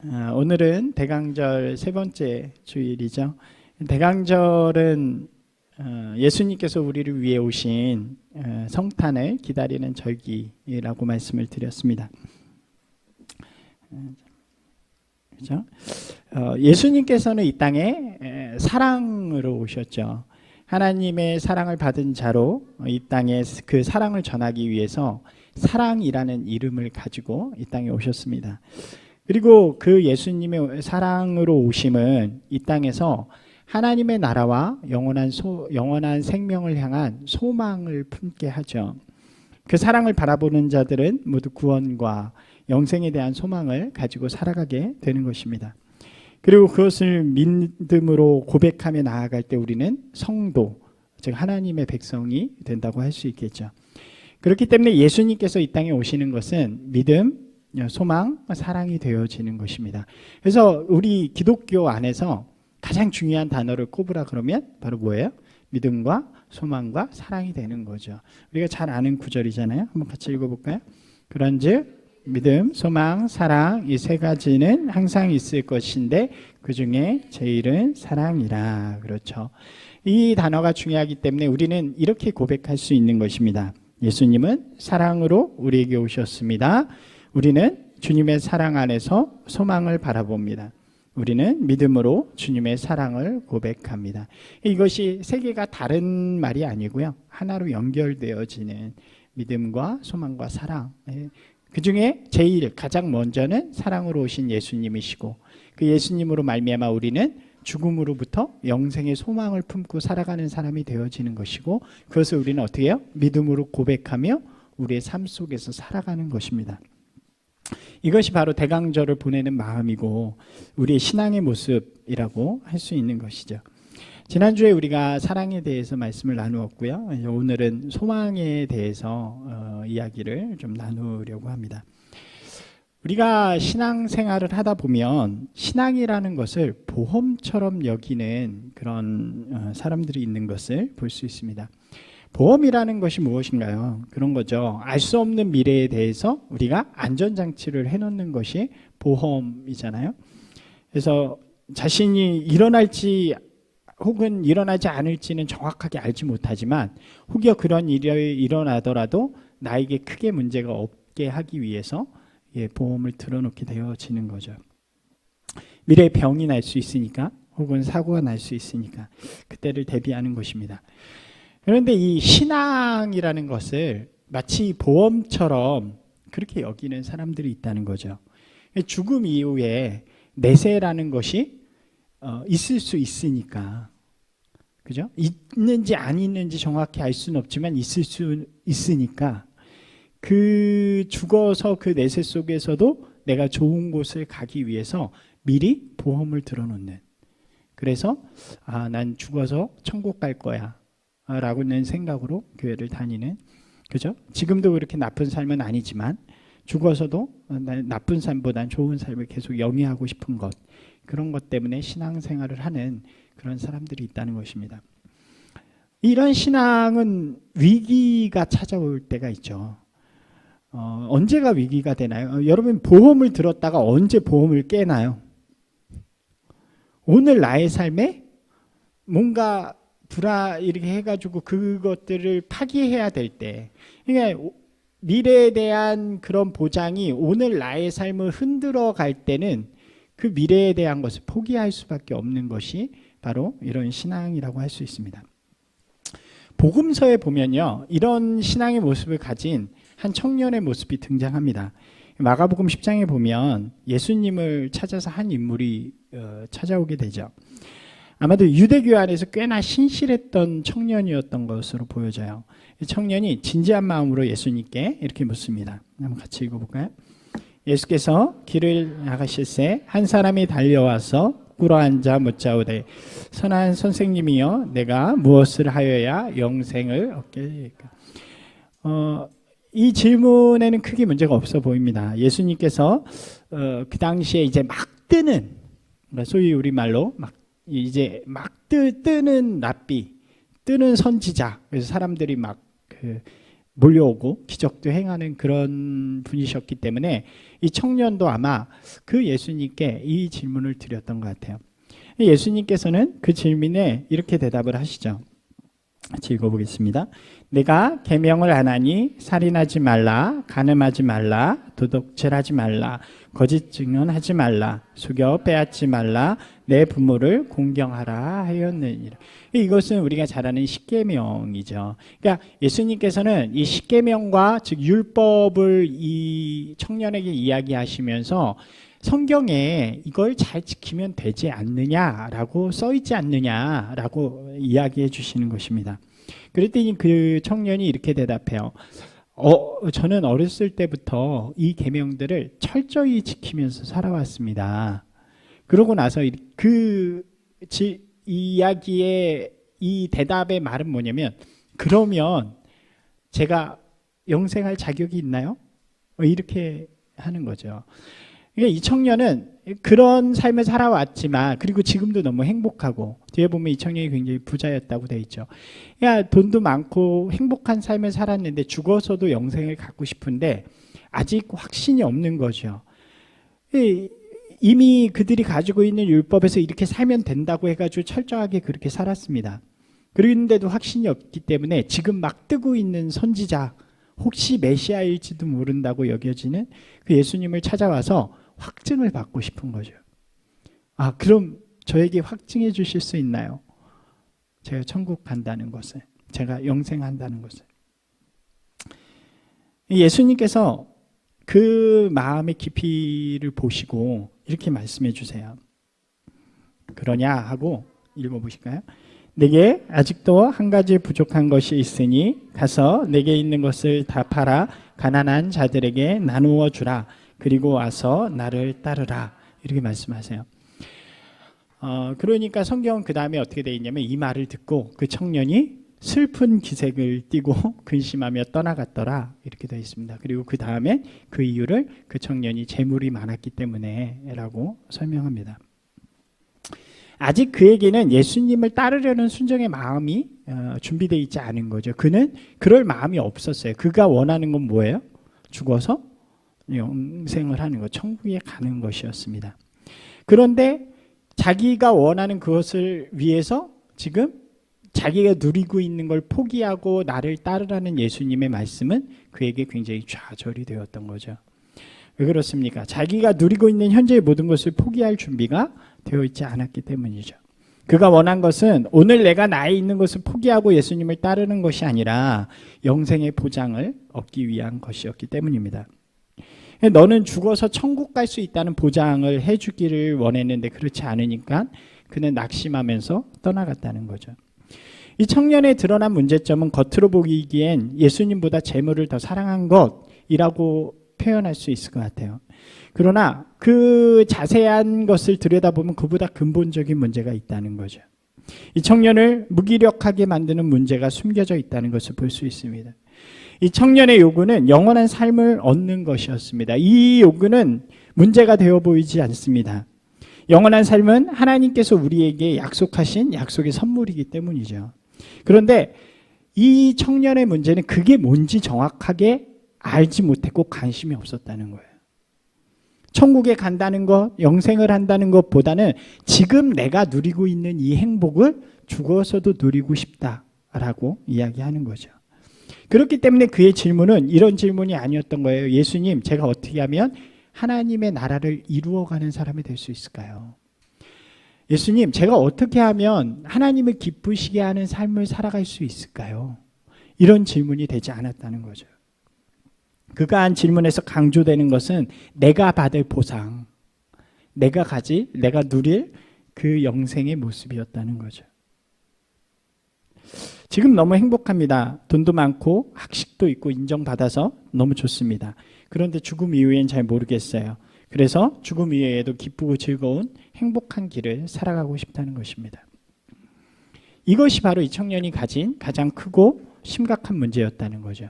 오늘은 대강절 세 번째 주일이죠. 대강절은 예수님께서 우리를 위해 오신 성탄을 기다리는 절기라고 말씀을 드렸습니다. 그렇죠? 예수님께서는 이 땅에 사랑으로 오셨죠. 하나님의 사랑을 받은 자로 이 땅에 그 사랑을 전하기 위해서 사랑이라는 이름을 가지고 이 땅에 오셨습니다. 그리고 그 예수님의 사랑으로 오심은 이 땅에서 하나님의 나라와 영원한 생명을 향한 소망을 품게 하죠. 그 사랑을 바라보는 자들은 모두 구원과 영생에 대한 소망을 가지고 살아가게 되는 것입니다. 그리고 그것을 믿음으로 고백하며 나아갈 때 우리는 성도, 즉 하나님의 백성이 된다고 할 수 있겠죠. 그렇기 때문에 예수님께서 이 땅에 오시는 것은 믿음, 소망, 사랑이 되어지는 것입니다. 그래서 우리 기독교 안에서 가장 중요한 단어를 꼽으라 그러면 바로 뭐예요? 믿음과 소망과 사랑이 되는 거죠. 우리가 잘 아는 구절이잖아요. 한번 같이 읽어볼까요? 그런즉 믿음, 소망, 사랑 이 세 가지는 항상 있을 것인데 그 중에 제일은 사랑이라. 그렇죠. 이 단어가 중요하기 때문에 우리는 이렇게 고백할 수 있는 것입니다. 예수님은 사랑으로 우리에게 오셨습니다. 우리는 주님의 사랑 안에서 소망을 바라봅니다. 우리는 믿음으로 주님의 사랑을 고백합니다. 이것이 세 개가 다른 말이 아니고요. 하나로 연결되어지는 믿음과 소망과 사랑. 그 중에 제일 가장 먼저는 사랑으로 오신 예수님이시고 그 예수님으로 말미암아 우리는 죽음으로부터 영생의 소망을 품고 살아가는 사람이 되어지는 것이고 그것을 우리는 어떻게 해요? 믿음으로 고백하며 우리의 삶 속에서 살아가는 것입니다. 이것이 바로 대강절을 보내는 마음이고 우리의 신앙의 모습이라고 할 수 있는 것이죠. 지난주에 우리가 사랑에 대해서 말씀을 나누었고요. 오늘은 소망에 대해서 이야기를 좀 나누려고 합니다. 우리가 신앙생활을 하다 보면 신앙이라는 것을 보험처럼 여기는 그런 사람들이 있는 것을 볼 수 있습니다. 보험이라는 것이 무엇인가요? 그런 거죠. 알 수 없는 미래에 대해서 우리가 안전장치를 해놓는 것이 보험이잖아요. 그래서 자신이 일어날지 혹은 일어나지 않을지는 정확하게 알지 못하지만 혹여 그런 일이 일어나더라도 나에게 크게 문제가 없게 하기 위해서 보험을 들어놓게 되어지는 거죠. 미래에 병이 날 수 있으니까 혹은 사고가 날 수 있으니까 그때를 대비하는 것입니다. 그런데 이 신앙이라는 것을 마치 보험처럼 그렇게 여기는 사람들이 있다는 거죠. 죽음 이후에 내세라는 것이 있을 수 있으니까, 그죠? 있는지 안 있는지 정확히 알 수는 없지만 있을 수 있으니까 그 죽어서 그 내세 속에서도 내가 좋은 곳을 가기 위해서 미리 보험을 들어놓는. 그래서 난 죽어서 천국 갈 거야 라고는 생각으로 교회를 다니는, 그죠? 지금도 그렇게 나쁜 삶은 아니지만 죽어서도 나쁜 삶보단 좋은 삶을 계속 영위하고 싶은 것, 그런 것 때문에 신앙생활을 하는 그런 사람들이 있다는 것입니다. 이런 신앙은 위기가 찾아올 때가 있죠. 언제가 위기가 되나요? 여러분 보험을 들었다가 언제 보험을 깨나요? 오늘 나의 삶에 뭔가 이렇게 해가지고 그것들을 파기해야 될 때, 그러니까 미래에 대한 그런 보장이 오늘 나의 삶을 흔들어 갈 때는 그 미래에 대한 것을 포기할 수밖에 없는 것이 바로 이런 신앙이라고 할 수 있습니다. 복음서에 보면요, 이런 신앙의 모습을 가진 한 청년의 모습이 등장합니다. 마가복음 10장에 보면 예수님을 찾아서 한 인물이 찾아오게 되죠. 아마도 유대교 안에서 꽤나 신실했던 청년이었던 것으로 보여져요. 이 청년이 진지한 마음으로 예수님께 이렇게 묻습니다. 한번 같이 읽어볼까요? 예수께서 길을 나가실새 한 사람이 달려와서 꿇어앉아 묻자오되 선한 선생님이여 내가 무엇을 하여야 영생을 얻게 될까? 이 질문에는 크게 문제가 없어 보입니다. 예수님께서 그 당시에 이제 막 뜨는, 소위 우리말로 이제 막 뜨는 랍비, 뜨는 선지자. 그래서 사람들이 막 몰려오고 기적도 행하는 그런 분이셨기 때문에 이 청년도 아마 그 예수님께 이 질문을 드렸던 것 같아요. 예수님께서는 그 질문에 이렇게 대답을 하시죠. 같이 읽어보겠습니다. 내가 계명을 안 하니 살인하지 말라, 간음하지 말라, 도둑질하지 말라, 거짓 증언하지 말라, 속여 빼앗지 말라, 내 부모를 공경하라 하였느니라. 이것은 우리가 잘 아는 십계명이죠. 그러니까 예수님께서는 이 십계명과 즉 율법을 이 청년에게 이야기하시면서 성경에 이걸 잘 지키면 되지 않느냐라고 써 있지 않느냐라고 이야기해 주시는 것입니다. 그랬더니 그 청년이 이렇게 대답해요. 저는 어렸을 때부터 이 계명들을 철저히 지키면서 살아왔습니다. 그러고 나서 그 이야기의 이 대답의 말은 뭐냐면, 그러면 제가 영생할 자격이 있나요? 이렇게 하는 거죠. 그러니까 이 청년은 그런 삶을 살아왔지만, 그리고 지금도 너무 행복하고, 뒤에 보면 이 청년이 굉장히 부자였다고 돼 있죠. 그러니까 돈도 많고 행복한 삶을 살았는데 죽어서도 영생을 갖고 싶은데 아직 확신이 없는 거죠. 이미 그들이 가지고 있는 율법에서 이렇게 살면 된다고 해가지고 철저하게 그렇게 살았습니다. 그런데도 확신이 없기 때문에 지금 막 뜨고 있는 선지자, 혹시 메시아일지도 모른다고 여겨지는 그 예수님을 찾아와서 확증을 받고 싶은 거죠. 그럼 저에게 확증해 주실 수 있나요? 제가 천국 간다는 것을, 제가 영생한다는 것을. 예수님께서 그 마음의 깊이를 보시고 이렇게 말씀해 주세요. 그러냐 하고 읽어보실까요? 내게 아직도 한 가지 부족한 것이 있으니 가서 내게 있는 것을 다 팔아 가난한 자들에게 나누어 주라. 그리고 와서 나를 따르라. 이렇게 말씀하세요. 그러니까 성경은 그 다음에 어떻게 되어 있냐면, 이 말을 듣고 그 청년이 슬픈 기색을 띠고 근심하며 떠나갔더라. 이렇게 되어 있습니다. 그리고 그 다음에 그 이유를 그 청년이 재물이 많았기 때문에 라고 설명합니다. 아직 그에게는 예수님을 따르려는 순종의 마음이 준비되어 있지 않은 거죠. 그는 그럴 마음이 없었어요. 그가 원하는 건 뭐예요? 죽어서 영생을 하는 것, 천국에 가는 것이었습니다. 그런데 자기가 원하는 그것을 위해서 지금 자기가 누리고 있는 걸 포기하고 나를 따르라는 예수님의 말씀은 그에게 굉장히 좌절이 되었던 거죠. 왜 그렇습니까? 자기가 누리고 있는 현재의 모든 것을 포기할 준비가 되어 있지 않았기 때문이죠. 그가 원한 것은 오늘 내가 나에 있는 것을 포기하고 예수님을 따르는 것이 아니라 영생의 보장을 얻기 위한 것이었기 때문입니다. 너는 죽어서 천국 갈 수 있다는 보장을 해주기를 원했는데 그렇지 않으니까 그는 낙심하면서 떠나갔다는 거죠. 이 청년의 드러난 문제점은 겉으로 보기엔 예수님보다 재물을 더 사랑한 것이라고 표현할 수 있을 것 같아요. 그러나 그 자세한 것을 들여다보면 그보다 근본적인 문제가 있다는 거죠. 이 청년을 무기력하게 만드는 문제가 숨겨져 있다는 것을 볼 수 있습니다. 이 청년의 요구는 영원한 삶을 얻는 것이었습니다. 이 요구는 문제가 되어 보이지 않습니다. 영원한 삶은 하나님께서 우리에게 약속하신 약속의 선물이기 때문이죠. 그런데 이 청년의 문제는 그게 뭔지 정확하게 알지 못했고 관심이 없었다는 거예요. 천국에 간다는 것, 영생을 한다는 것보다는 지금 내가 누리고 있는 이 행복을 죽어서도 누리고 싶다라고 이야기하는 거죠. 그렇기 때문에 그의 질문은 이런 질문이 아니었던 거예요. 예수님, 제가 어떻게 하면 하나님의 나라를 이루어가는 사람이 될 수 있을까요? 예수님, 제가 어떻게 하면 하나님을 기쁘시게 하는 삶을 살아갈 수 있을까요? 이런 질문이 되지 않았다는 거죠. 그가 한 질문에서 강조되는 것은 내가 받을 보상, 내가 누릴 그 영생의 모습이었다는 거죠. 지금 너무 행복합니다. 돈도 많고 학식도 있고 인정받아서 너무 좋습니다. 그런데 죽음 이후엔 잘 모르겠어요. 그래서 죽음 이후에도 기쁘고 즐거운 행복한 길을 살아가고 싶다는 것입니다. 이것이 바로 이 청년이 가진 가장 크고 심각한 문제였다는 거죠.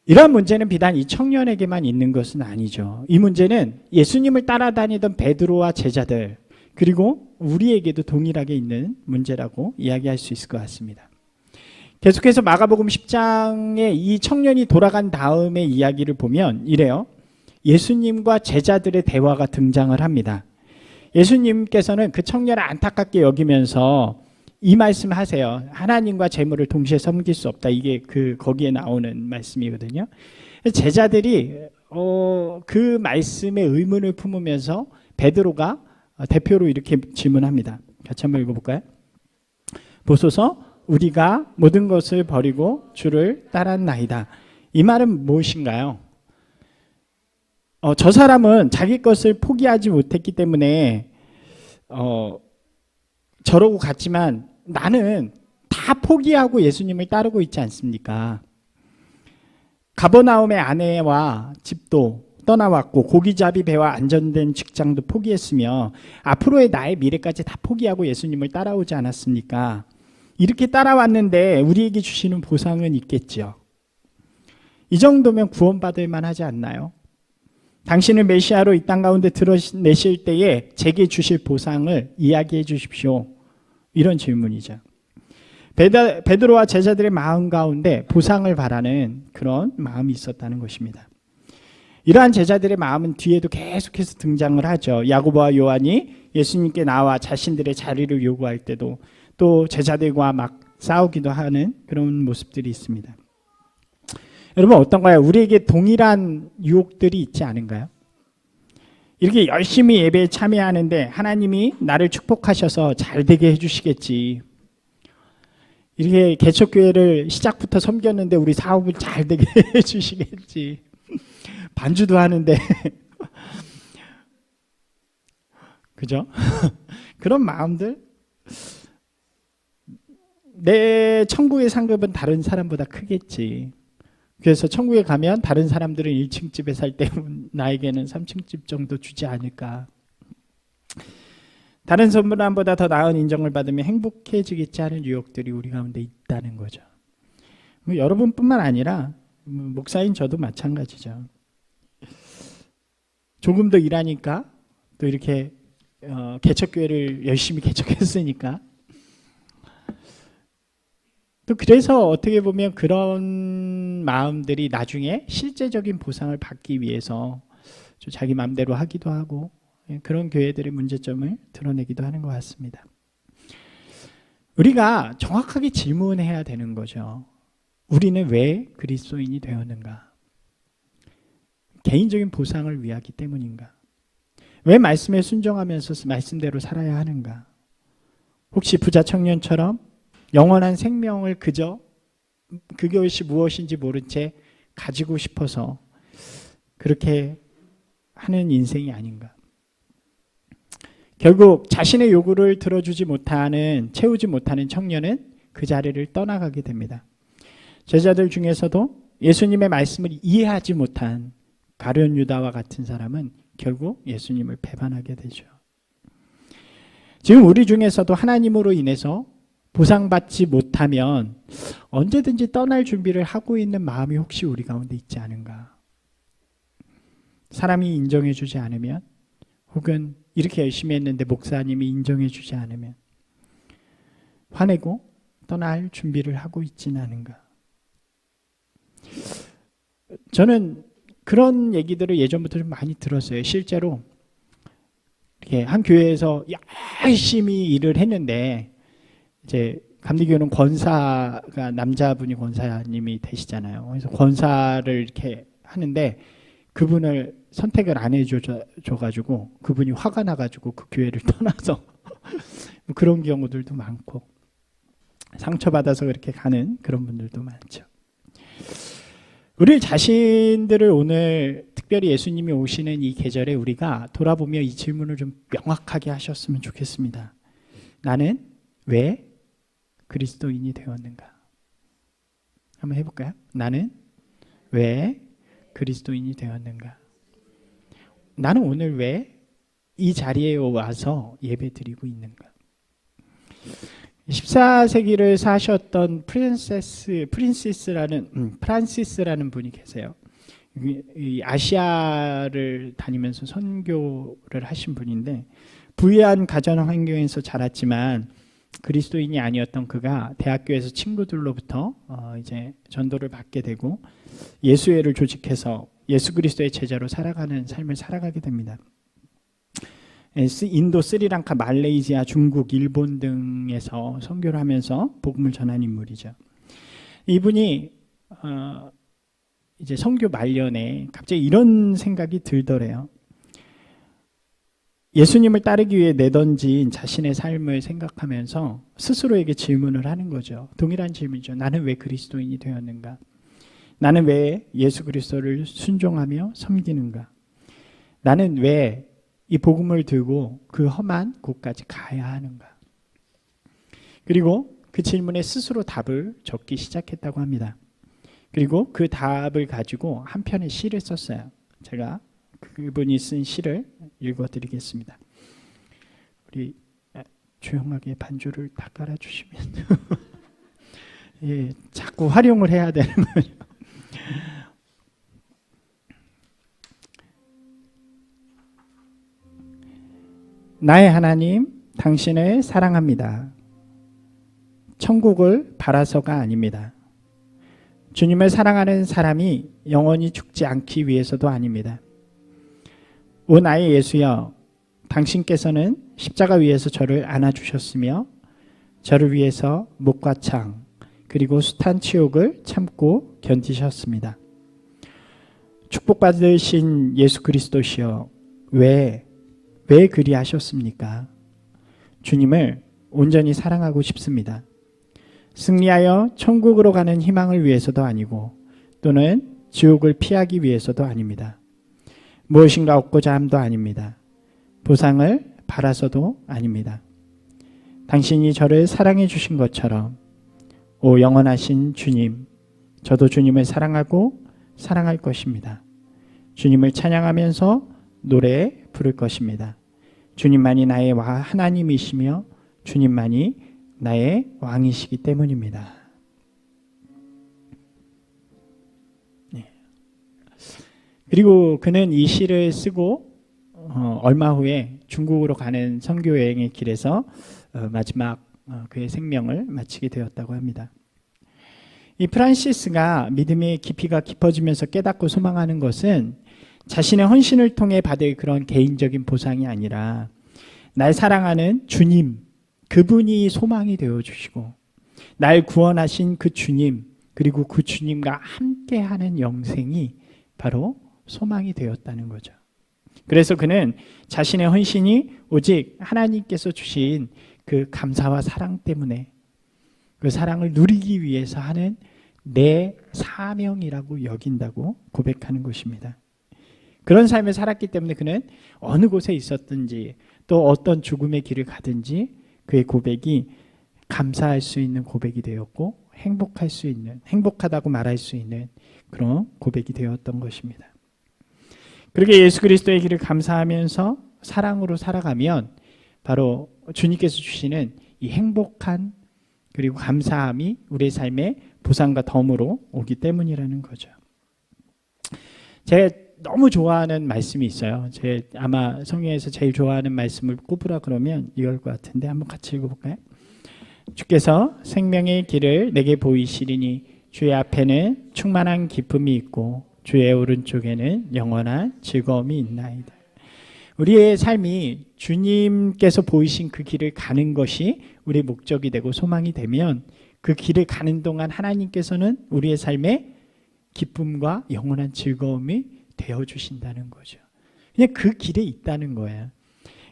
이러한 문제는 비단 이 청년에게만 있는 것은 아니죠. 이 문제는 예수님을 따라다니던 베드로와 제자들, 그리고 우리에게도 동일하게 있는 문제라고 이야기할 수 있을 것 같습니다. 계속해서 마가복음 10장에 이 청년이 돌아간 다음의 이야기를 보면 이래요. 예수님과 제자들의 대화가 등장을 합니다. 예수님께서는 그 청년을 안타깝게 여기면서 이 말씀을 하세요. 하나님과 재물을 동시에 섬길 수 없다. 이게 거기에 나오는 말씀이거든요. 제자들이 그 말씀에 의문을 품으면서 베드로가 대표로 이렇게 질문합니다. 같이 한번 읽어볼까요? 보소서 우리가 모든 것을 버리고 주를 따랐나이다. 이 말은 무엇인가요? 저 사람은 자기 것을 포기하지 못했기 때문에 저러고 갔지만 나는 다 포기하고 예수님을 따르고 있지 않습니까? 가버나움의 아내와 집도 떠나왔고 고기잡이 배와 안전된 직장도 포기했으며 앞으로의 나의 미래까지 다 포기하고 예수님을 따라오지 않았습니까? 이렇게 따라왔는데 우리에게 주시는 보상은 있겠죠. 이 정도면 구원받을 만하지 않나요? 당신을 메시아로 이 땅 가운데 드러내실 때에 제게 주실 보상을 이야기해 주십시오. 이런 질문이죠. 베드로와 제자들의 마음 가운데 보상을 바라는 그런 마음이 있었다는 것입니다. 이러한 제자들의 마음은 뒤에도 계속해서 등장을 하죠. 야고보와 요한이 예수님께 나와 자신들의 자리를 요구할 때도 또 제자들과 막 싸우기도 하는 그런 모습들이 있습니다. 여러분 어떤가요? 우리에게 동일한 유혹들이 있지 않은가요? 이렇게 열심히 예배에 참여하는데 하나님이 나를 축복하셔서 잘 되게 해주시겠지. 이렇게 개척교회를 시작부터 섬겼는데 우리 사업을 잘 되게 해주시겠지. 반주도 하는데 그죠? 그런 마음들, 내 천국의 상급은 다른 사람보다 크겠지. 그래서 천국에 가면 다른 사람들은 1층 집에 살 때 나에게는 3층 집 정도 주지 않을까. 다른 사람보다 더 나은 인정을 받으면 행복해지겠지 하는 유혹들이 우리 가운데 있다는 거죠. 여러분뿐만 아니라 목사인 저도 마찬가지죠. 조금 더 일하니까 또 이렇게 개척교회를 열심히 개척했으니까 또 그래서 어떻게 보면 그런 마음들이 나중에 실제적인 보상을 받기 위해서 좀 자기 마음대로 하기도 하고 그런 교회들의 문제점을 드러내기도 하는 것 같습니다. 우리가 정확하게 질문해야 되는 거죠. 우리는 왜 그리스도인이 되었는가? 개인적인 보상을 위하기 때문인가? 왜 말씀에 순종하면서 말씀대로 살아야 하는가? 혹시 부자 청년처럼 영원한 생명을 그저 그것이 무엇인지 모른 채 가지고 싶어서 그렇게 하는 인생이 아닌가? 결국 자신의 요구를 들어주지 못하는, 채우지 못하는 청년은 그 자리를 떠나가게 됩니다. 제자들 중에서도 예수님의 말씀을 이해하지 못한 가룟 유다와 같은 사람은 결국 예수님을 배반하게 되죠. 지금 우리 중에서도 하나님으로 인해서 보상받지 못하면 언제든지 떠날 준비를 하고 있는 마음이 혹시 우리 가운데 있지 않은가? 사람이 인정해 주지 않으면, 혹은 이렇게 열심히 했는데 목사님이 인정해 주지 않으면 화내고 떠날 준비를 하고 있지는 않은가? 저는 그런 얘기들을 예전부터 좀 많이 들었어요. 실제로 이렇게 한 교회에서 열심히 일을 했는데 이제 감리교는 권사가 남자분이 권사님이 되시잖아요. 그래서 권사를 이렇게 하는데 그분을 선택을 안 해줘가지고 그분이 화가 나가지고 그 교회를 떠나서 그런 경우들도 많고 상처받아서 그렇게 가는 그런 분들도 많죠. 우리 자신들을 오늘 특별히 예수님이 오시는 이 계절에 우리가 돌아보며 이 질문을 좀 명확하게 하셨으면 좋겠습니다. 나는 왜 그리스도인이 되었는가? 한번 해볼까요? 나는 왜 그리스도인이 되었는가? 나는 오늘 왜 이 자리에 와서 예배드리고 있는가? 14세기를 사셨던 프란시스라는 분이 계세요. 이 아시아를 다니면서 선교를 하신 분인데 부유한 가정 환경에서 자랐지만 그리스도인이 아니었던 그가 대학교에서 친구들로부터 이제 전도를 받게 되고 예수회를 조직해서 예수 그리스도의 제자로 살아가는 삶을 살아가게 됩니다. 인도, 스리랑카, 말레이시아, 중국, 일본 등에서 선교를 하면서 복음을 전한 인물이죠. 이분이 이제 선교 말년에 갑자기 이런 생각이 들더래요. 예수님을 따르기 위해 내던진 자신의 삶을 생각하면서 스스로에게 질문을 하는 거죠. 동일한 질문이죠. 나는 왜 그리스도인이 되었는가? 나는 왜 예수 그리스도를 순종하며 섬기는가? 나는 왜 이 복음을 들고 그 험한 곳까지 가야 하는가? 그리고 그 질문에 스스로 답을 적기 시작했다고 합니다. 그리고 그 답을 가지고 한 편의 시를 썼어요. 제가 그분이 쓴 시를 읽어드리겠습니다. 우리 조용하게 반주를 다 깔아주시면 예, 자꾸 활용을 해야 되는 거예요. 나의 하나님, 당신을 사랑합니다. 천국을 바라서가 아닙니다. 주님을 사랑하는 사람이 영원히 죽지 않기 위해서도 아닙니다. 오 나의 예수여, 당신께서는 십자가 위에서 저를 안아주셨으며 저를 위해서 목과 창 그리고 숱한 치욕을 참고 견디셨습니다. 축복받으신 예수 그리스도시여, 왜 그리하셨습니까? 주님을 온전히 사랑하고 싶습니다. 승리하여 천국으로 가는 희망을 위해서도 아니고 또는 지옥을 피하기 위해서도 아닙니다. 무엇인가 얻고자 함도 아닙니다. 보상을 바라서도 아닙니다. 당신이 저를 사랑해 주신 것처럼 오 영원하신 주님, 저도 주님을 사랑하고 사랑할 것입니다. 주님을 찬양하면서 노래 부를 것입니다. 주님만이 나의 하나님이시며 주님만이 나의 왕이시기 때문입니다. 네. 그리고 그는 이 시를 쓰고 얼마 후에 중국으로 가는 선교 여행의 길에서 마지막 그의 생명을 마치게 되었다고 합니다. 이 프란시스가 믿음의 깊이가 깊어지면서 깨닫고 소망하는 것은 자신의 헌신을 통해 받을 그런 개인적인 보상이 아니라 날 사랑하는 주님, 그분이 소망이 되어주시고 날 구원하신 그 주님, 그리고 그 주님과 함께하는 영생이 바로 소망이 되었다는 거죠. 그래서 그는 자신의 헌신이 오직 하나님께서 주신 그 감사와 사랑 때문에 그 사랑을 누리기 위해서 하는 내 사명이라고 여긴다고 고백하는 것입니다. 그런 삶을 살았기 때문에 그는 어느 곳에 있었든지 또 어떤 죽음의 길을 가든지 그의 고백이 감사할 수 있는 고백이 되었고 행복하다고 말할 수 있는 그런 고백이 되었던 것입니다. 그렇게 예수 그리스도의 길을 감사하면서 사랑으로 살아가면 바로 주님께서 주시는 이 행복한 그리고 감사함이 우리의 삶에 보상과 덤으로 오기 때문이라는 거죠. 제가 너무 좋아하는 말씀이 있어요. 아마 성경에서 제일 좋아하는 말씀을 꼽으라 그러면 이걸 것 같은데 한번 같이 읽어볼까요? 주께서 생명의 길을 내게 보이시리니 주의 앞에는 충만한 기쁨이 있고 주의 오른쪽에는 영원한 즐거움이 있나이다. 우리의 삶이 주님께서 보이신 그 길을 가는 것이 우리의 목적이 되고 소망이 되면 그 길을 가는 동안 하나님께서는 우리의 삶에 기쁨과 영원한 즐거움이 되어주신다는 거죠. 그냥 그 길에 있다는 거예요.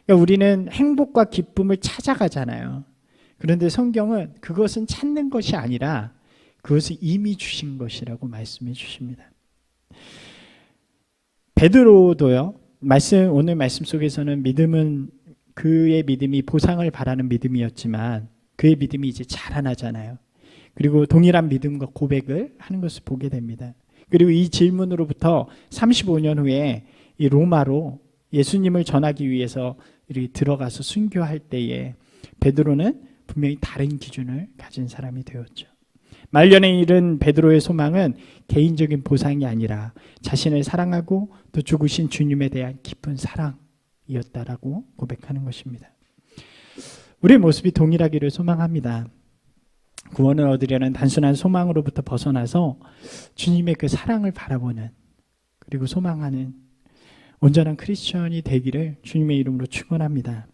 그러니까 우리는 행복과 기쁨을 찾아가잖아요. 그런데 성경은 그것은 찾는 것이 아니라 그것을 이미 주신 것이라고 말씀해 주십니다. 베드로도요. 오늘 말씀 속에서는 그의 믿음이 보상을 바라는 믿음이었지만 그의 믿음이 이제 자라나잖아요. 그리고 동일한 믿음과 고백을 하는 것을 보게 됩니다. 그리고 이 질문으로부터 35년 후에 이 로마로 예수님을 전하기 위해서 이렇게 들어가서 순교할 때에 베드로는 분명히 다른 기준을 가진 사람이 되었죠. 말년에 이른 베드로의 소망은 개인적인 보상이 아니라 자신을 사랑하고 또 죽으신 주님에 대한 깊은 사랑이었다라고 고백하는 것입니다. 우리의 모습이 동일하기를 소망합니다. 구원을 얻으려는 단순한 소망으로부터 벗어나서 주님의 그 사랑을 바라보는, 그리고 소망하는 온전한 크리스천이 되기를 주님의 이름으로 축원합니다.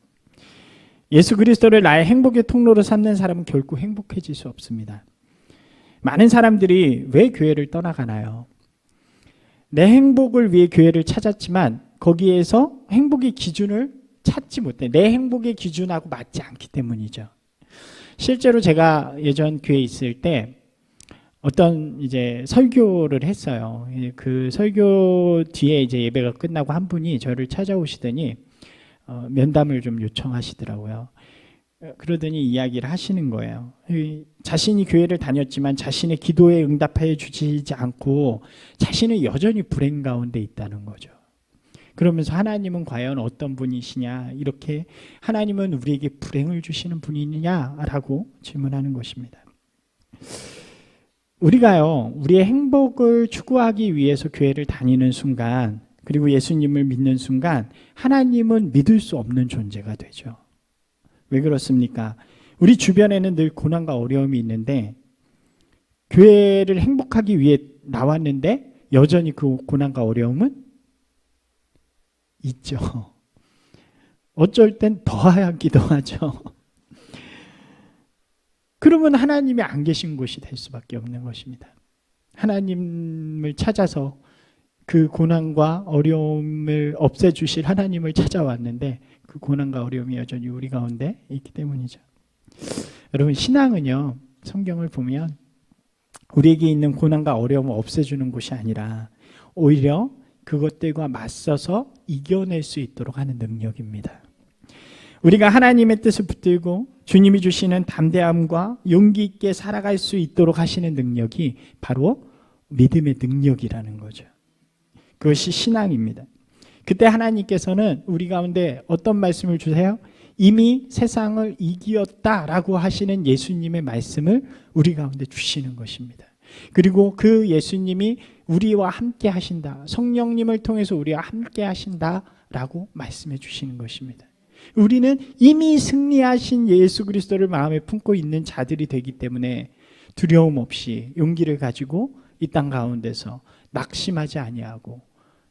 예수 그리스도를 나의 행복의 통로로 삼는 사람은 결코 행복해질 수 없습니다. 많은 사람들이 왜 교회를 떠나가나요? 내 행복을 위해 교회를 찾았지만 거기에서 행복의 기준을 찾지 못해. 내 행복의 기준하고 맞지 않기 때문이죠. 실제로 제가 예전 교회에 있을 때 어떤 이제 설교를 했어요. 그 설교 뒤에 이제 예배가 끝나고 한 분이 저를 찾아오시더니 면담을 좀 요청하시더라고요. 그러더니 이야기를 하시는 거예요. 자신이 교회를 다녔지만 자신의 기도에 응답하여 주시지 않고 자신은 여전히 불행 가운데 있다는 거죠. 그러면서 하나님은 과연 어떤 분이시냐, 이렇게 하나님은 우리에게 불행을 주시는 분이냐라고 질문하는 것입니다. 우리가요, 우리의 행복을 추구하기 위해서 교회를 다니는 순간, 그리고 예수님을 믿는 순간 하나님은 믿을 수 없는 존재가 되죠. 왜 그렇습니까? 우리 주변에는 늘 고난과 어려움이 있는데 교회를 행복하기 위해 나왔는데 여전히 그 고난과 어려움은 있죠. 어쩔 땐 더하기도 하죠. 그러면 하나님이 안 계신 곳이 될 수밖에 없는 것입니다. 하나님을 찾아서 그 고난과 어려움을 없애주실 하나님을 찾아왔는데 그 고난과 어려움이 여전히 우리 가운데 있기 때문이죠. 여러분, 신앙은요, 성경을 보면 우리에게 있는 고난과 어려움을 없애주는 것이 아니라 오히려 그것들과 맞서서 이겨낼 수 있도록 하는 능력입니다. 우리가 하나님의 뜻을 붙들고 주님이 주시는 담대함과 용기 있게 살아갈 수 있도록 하시는 능력이 바로 믿음의 능력이라는 거죠. 그것이 신앙입니다. 그때 하나님께서는 우리 가운데 어떤 말씀을 주세요? 이미 세상을 이기었다라고 하시는 예수님의 말씀을 우리 가운데 주시는 것입니다. 그리고 그 예수님이 우리와 함께 하신다, 성령님을 통해서 우리와 함께 하신다라고 말씀해 주시는 것입니다. 우리는 이미 승리하신 예수 그리스도를 마음에 품고 있는 자들이 되기 때문에 두려움 없이 용기를 가지고 이 땅 가운데서 낙심하지 아니하고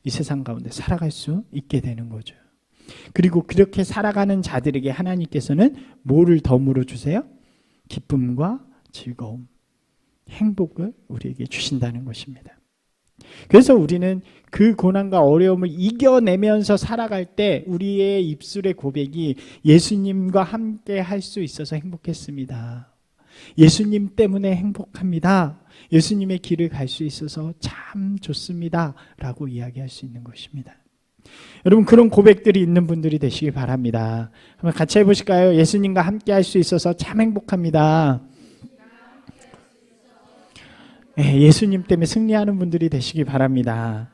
이 세상 가운데 살아갈 수 있게 되는 거죠. 그리고 그렇게 살아가는 자들에게 하나님께서는 뭐를 덤으로 주세요? 기쁨과 즐거움, 행복을 우리에게 주신다는 것입니다. 그래서 우리는 그 고난과 어려움을 이겨내면서 살아갈 때 우리의 입술의 고백이 예수님과 함께 할 수 있어서 행복했습니다. 예수님 때문에 행복합니다. 예수님의 길을 갈 수 있어서 참 좋습니다. 라고 이야기할 수 있는 것입니다. 여러분, 그런 고백들이 있는 분들이 되시기 바랍니다. 한번 같이 해보실까요? 예수님과 함께 할 수 있어서 참 행복합니다. 네, 예수님 때문에 승리하는 분들이 되시기 바랍니다.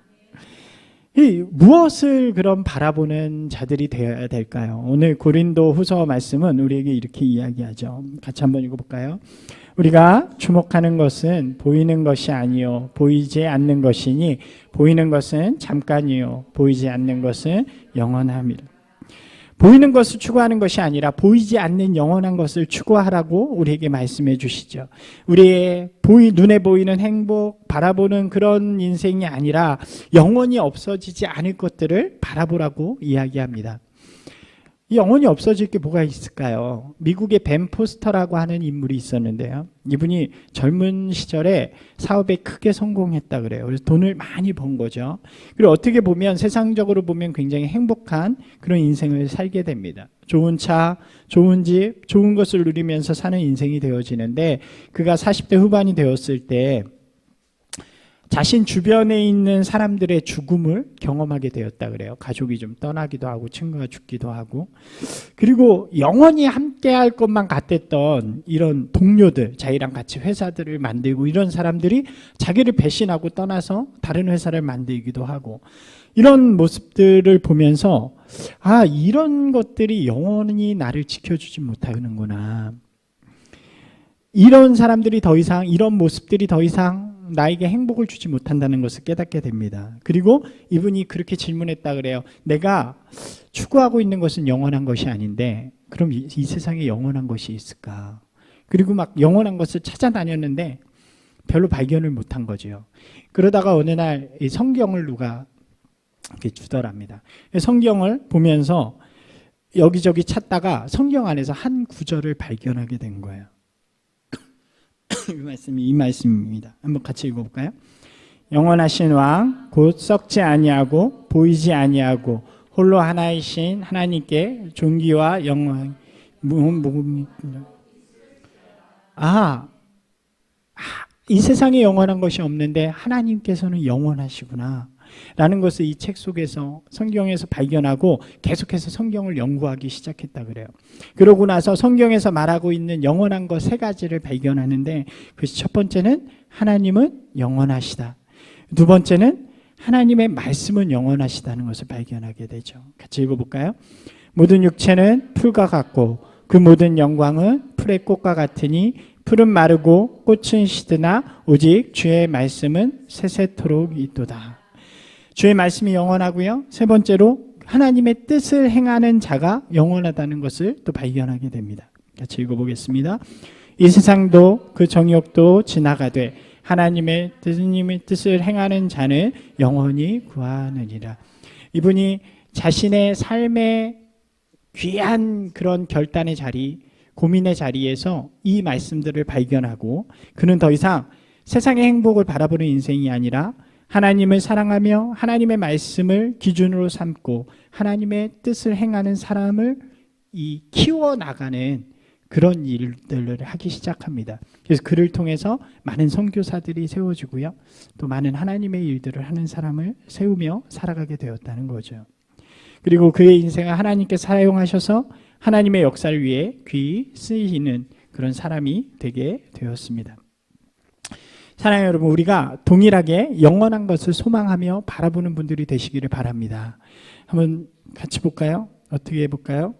무엇을 그럼 바라보는 자들이 되어야 될까요? 오늘 고린도 후서 말씀은 우리에게 이렇게 이야기하죠. 같이 한번 읽어볼까요? 우리가 주목하는 것은 보이는 것이 아니요 보이지 않는 것이니 보이는 것은 잠깐이요 보이지 않는 것은 영원함이라. 보이는 것을 추구하는 것이 아니라 보이지 않는 영원한 것을 추구하라고 우리에게 말씀해 주시죠. 우리의 눈에 보이는 행복, 바라보는 그런 인생이 아니라 영원히 없어지지 않을 것들을 바라보라고 이야기합니다. 이 영원히 없어질 게 뭐가 있을까요? 미국의 벤 포스터라고 하는 인물이 있었는데요. 이분이 젊은 시절에 사업에 크게 성공했다 그래요. 그래서 돈을 많이 번 거죠. 그리고 어떻게 보면 세상적으로 보면 굉장히 행복한 그런 인생을 살게 됩니다. 좋은 차, 좋은 집, 좋은 것을 누리면서 사는 인생이 되어지는데 그가 40대 후반이 되었을 때 자신 주변에 있는 사람들의 죽음을 경험하게 되었다 그래요. 가족이 좀 떠나기도 하고 친구가 죽기도 하고, 그리고 영원히 함께 할 것만 같았던 이런 동료들, 자기랑 같이 회사들을 만들고 이런 사람들이 자기를 배신하고 떠나서 다른 회사를 만들기도 하고, 이런 모습들을 보면서 아, 이런 것들이 영원히 나를 지켜주지 못하는구나. 이런 사람들이 더 이상, 이런 모습들이 더 이상 나에게 행복을 주지 못한다는 것을 깨닫게 됩니다. 그리고 이분이 그렇게 질문했다 그래요. 내가 추구하고 있는 것은 영원한 것이 아닌데 그럼 이 세상에 영원한 것이 있을까? 그리고 막 영원한 것을 찾아다녔는데 별로 발견을 못한 거죠. 그러다가 어느 날 이 성경을 누가 이렇게 주더랍니다. 성경을 보면서 여기저기 찾다가 성경 안에서 한 구절을 발견하게 된 거예요. 이 말씀입니다. 한번 같이 읽어볼까요? 영원하신 왕 곧 썩지 아니하고 보이지 아니하고 홀로 하나이신 하나님께 존귀와 영광 이 세상에 영원한 것이 없는데 하나님께서는 영원하시구나 라는 것을 이 책 속에서 성경에서 발견하고 계속해서 성경을 연구하기 시작했다 그래요. 그러고 나서 성경에서 말하고 있는 영원한 것 세 가지를 발견하는데 그것이 첫 번째는 하나님은 영원하시다. 두 번째는 하나님의 말씀은 영원하시다는 것을 발견하게 되죠. 같이 읽어볼까요? 모든 육체는 풀과 같고 그 모든 영광은 풀의 꽃과 같으니 풀은 마르고 꽃은 시드나 오직 주의 말씀은 세세토록 있도다. 주의 말씀이 영원하고요. 세 번째로 하나님의 뜻을 행하는 자가 영원하다는 것을 또 발견하게 됩니다. 같이 읽어보겠습니다. 이 세상도 그 정욕도 지나가되 하나님의 뜻을 행하는 자는 영원히 구하느니라. 이분이 자신의 삶의 귀한 그런 결단의 자리, 고민의 자리에서 이 말씀들을 발견하고 그는 더 이상 세상의 행복을 바라보는 인생이 아니라 하나님을 사랑하며 하나님의 말씀을 기준으로 삼고 하나님의 뜻을 행하는 사람을 키워나가는 그런 일들을 하기 시작합니다. 그래서 그를 통해서 많은 선교사들이 세워지고요. 또 많은 하나님의 일들을 하는 사람을 세우며 살아가게 되었다는 거죠. 그리고 그의 인생을 하나님께 사용하셔서 하나님의 역사를 위해 귀히 쓰이는 그런 사람이 되게 되었습니다. 사랑하는 여러분, 우리가 동일하게 영원한 것을 소망하며 바라보는 분들이 되시기를 바랍니다. 한번 같이 볼까요? 어떻게 해볼까요?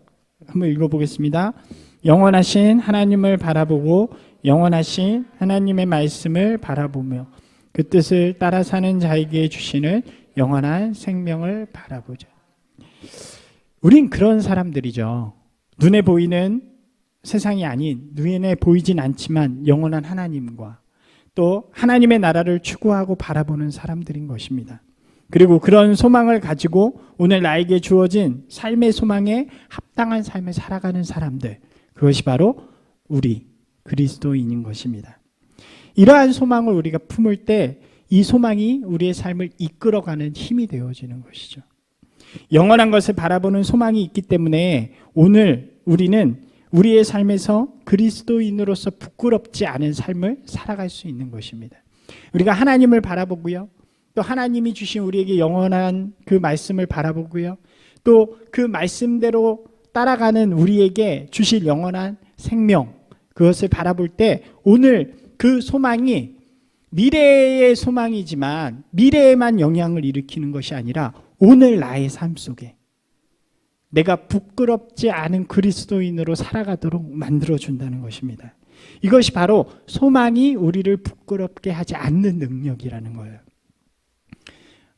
한번 읽어보겠습니다. 영원하신 하나님을 바라보고 영원하신 하나님의 말씀을 바라보며 그 뜻을 따라 사는 자에게 주시는 영원한 생명을 바라보자. 우린 그런 사람들이죠. 눈에 보이는 세상이 아닌, 눈에 보이진 않지만 영원한 하나님과 또 하나님의 나라를 추구하고 바라보는 사람들인 것입니다. 그리고 그런 소망을 가지고 오늘 나에게 주어진 삶의 소망에 합당한 삶을 살아가는 사람들, 그것이 바로 우리 그리스도인인 것입니다. 이러한 소망을 우리가 품을 때 이 소망이 우리의 삶을 이끌어가는 힘이 되어지는 것이죠. 영원한 것을 바라보는 소망이 있기 때문에 오늘 우리는 우리의 삶에서 그리스도인으로서 부끄럽지 않은 삶을 살아갈 수 있는 것입니다. 우리가 하나님을 바라보고요. 또 하나님이 주신 우리에게 영원한 그 말씀을 바라보고요. 또 그 말씀대로 따라가는 우리에게 주실 영원한 생명, 그것을 바라볼 때 오늘 그 소망이 미래의 소망이지만 미래에만 영향을 일으키는 것이 아니라 오늘 나의 삶 속에 내가 부끄럽지 않은 그리스도인으로 살아가도록 만들어준다는 것입니다. 이것이 바로 소망이 우리를 부끄럽게 하지 않는 능력이라는 거예요.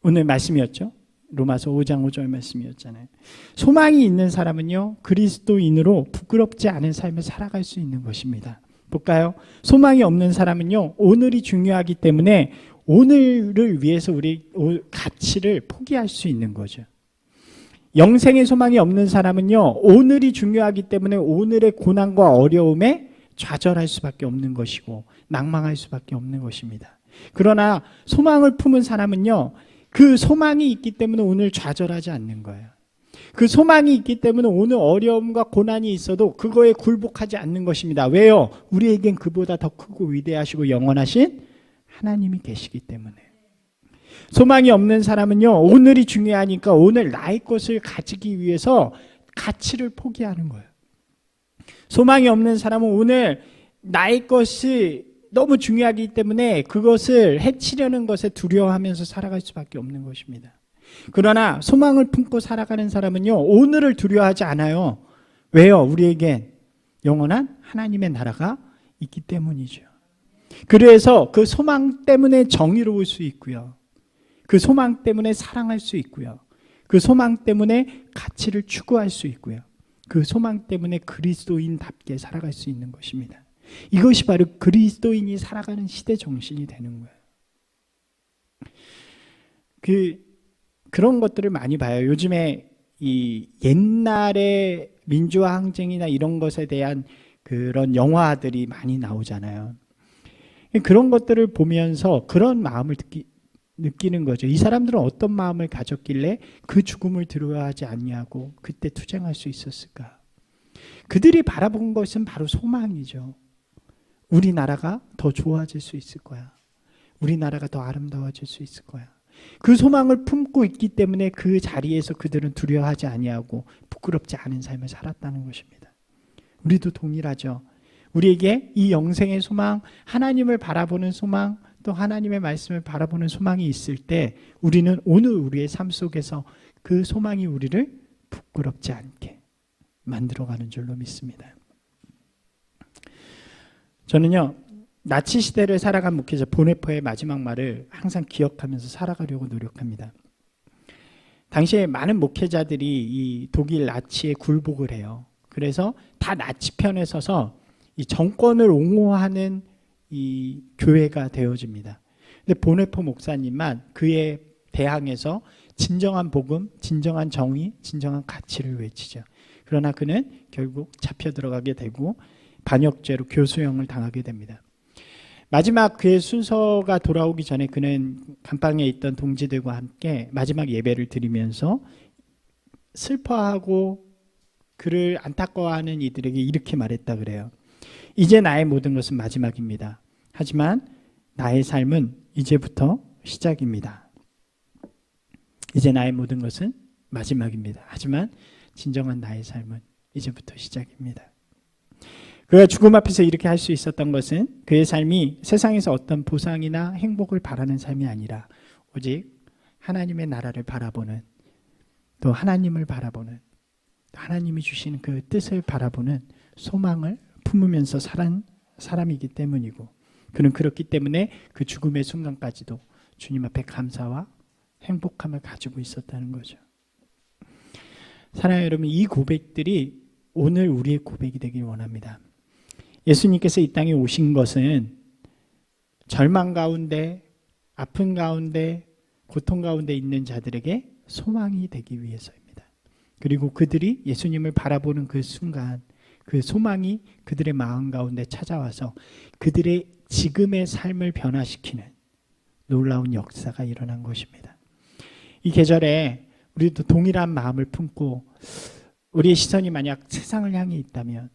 오늘 말씀이었죠. 로마서 5장 5절 말씀이었잖아요. 소망이 있는 사람은요, 그리스도인으로 부끄럽지 않은 삶을 살아갈 수 있는 것입니다. 볼까요? 소망이 없는 사람은요, 오늘이 중요하기 때문에 오늘을 위해서 우리 가치를 포기할 수 있는 거죠. 영생의 소망이 없는 사람은요, 오늘이 중요하기 때문에 오늘의 고난과 어려움에 좌절할 수밖에 없는 것이고 낭망할 수밖에 없는 것입니다. 그러나 소망을 품은 사람은요, 그 소망이 있기 때문에 오늘 좌절하지 않는 거예요. 그 소망이 있기 때문에 오늘 어려움과 고난이 있어도 그거에 굴복하지 않는 것입니다. 왜요? 우리에겐 그보다 더 크고 위대하시고 영원하신 하나님이 계시기 때문에. 소망이 없는 사람은요, 오늘이 중요하니까 오늘 나의 것을 가지기 위해서 가치를 포기하는 거예요. 소망이 없는 사람은 오늘 나의 것이 너무 중요하기 때문에 그것을 해치려는 것에 두려워하면서 살아갈 수밖에 없는 것입니다. 그러나 소망을 품고 살아가는 사람은요, 오늘을 두려워하지 않아요. 왜요? 우리에겐 영원한 하나님의 나라가 있기 때문이죠. 그래서 그 소망 때문에 정의로울 수 있고요. 그 소망 때문에 사랑할 수 있고요. 그 소망 때문에 가치를 추구할 수 있고요. 그 소망 때문에 그리스도인답게 살아갈 수 있는 것입니다. 이것이 바로 그리스도인이 살아가는 시대 정신이 되는 거예요. 그런 것들을 많이 봐요. 요즘에 이 옛날의 민주화 항쟁이나 이런 것에 대한 그런 영화들이 많이 나오잖아요. 그런 것들을 보면서 그런 마음을 느끼는 거죠. 이 사람들은 어떤 마음을 가졌길래 그 죽음을 두려워하지 않냐고 그때 투쟁할 수 있었을까? 그들이 바라본 것은 바로 소망이죠. 우리나라가 더 좋아질 수 있을 거야. 우리나라가 더 아름다워질 수 있을 거야. 그 소망을 품고 있기 때문에 그 자리에서 그들은 두려워하지 아니하고 부끄럽지 않은 삶을 살았다는 것입니다. 우리도 동일하죠. 우리에게 이 영생의 소망, 하나님을 바라보는 소망, 또 하나님의 말씀을 바라보는 소망이 있을 때 우리는 오늘 우리의 삶 속에서 그 소망이 우리를 부끄럽지 않게 만들어가는 줄로 믿습니다. 저는요, 나치 시대를 살아간 목회자 보네퍼의 마지막 말을 항상 기억하면서 살아가려고 노력합니다. 당시에 많은 목회자들이 이 독일 나치에 굴복을 해요. 그래서 다 나치 편에 서서 이 정권을 옹호하는 이 교회가 되어집니다. 근데 보네퍼 목사님만 그에 대항해서 진정한 복음, 진정한 정의, 진정한 가치를 외치죠. 그러나 그는 결국 잡혀 들어가게 되고 반역죄로 교수형을 당하게 됩니다. 마지막 그의 순서가 돌아오기 전에 그는 감방에 있던 동지들과 함께 마지막 예배를 드리면서 슬퍼하고 그를 안타까워하는 이들에게 이렇게 말했다 그래요. 이제 나의 모든 것은 마지막입니다. 하지만 나의 삶은 이제부터 시작입니다. 이제 나의 모든 것은 마지막입니다. 하지만 진정한 나의 삶은 이제부터 시작입니다. 그가 죽음 앞에서 이렇게 할 수 있었던 것은 그의 삶이 세상에서 어떤 보상이나 행복을 바라는 삶이 아니라 오직 하나님의 나라를 바라보는, 또 하나님을 바라보는, 하나님이 주시는 그 뜻을 바라보는 소망을 품으면서 살은 사람이기 때문이고, 그는 그렇기 때문에 그 죽음의 순간까지도 주님 앞에 감사와 행복함을 가지고 있었다는 거죠. 사랑하는 여러분, 이 고백들이 오늘 우리의 고백이 되길 원합니다. 예수님께서 이 땅에 오신 것은 절망 가운데, 아픈 가운데, 고통 가운데 있는 자들에게 소망이 되기 위해서입니다. 그리고 그들이 예수님을 바라보는 그 순간 그 소망이 그들의 마음 가운데 찾아와서 그들의 지금의 삶을 변화시키는 놀라운 역사가 일어난 것입니다. 이 계절에 우리도 동일한 마음을 품고 우리의 시선이 만약 세상을 향해 있다면,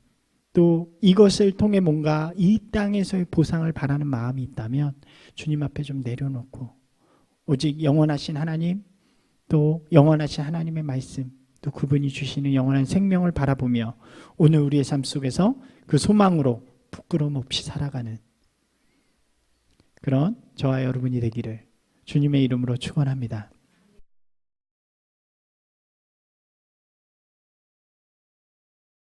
또 이것을 통해 뭔가 이 땅에서의 보상을 바라는 마음이 있다면 주님 앞에 좀 내려놓고 오직 영원하신 하나님, 또 영원하신 하나님의 말씀, 또 그분이 주시는 영원한 생명을 바라보며 오늘 우리의 삶 속에서 그 소망으로 부끄러움 없이 살아가는 그런 저와 여러분이 되기를 주님의 이름으로 축원합니다.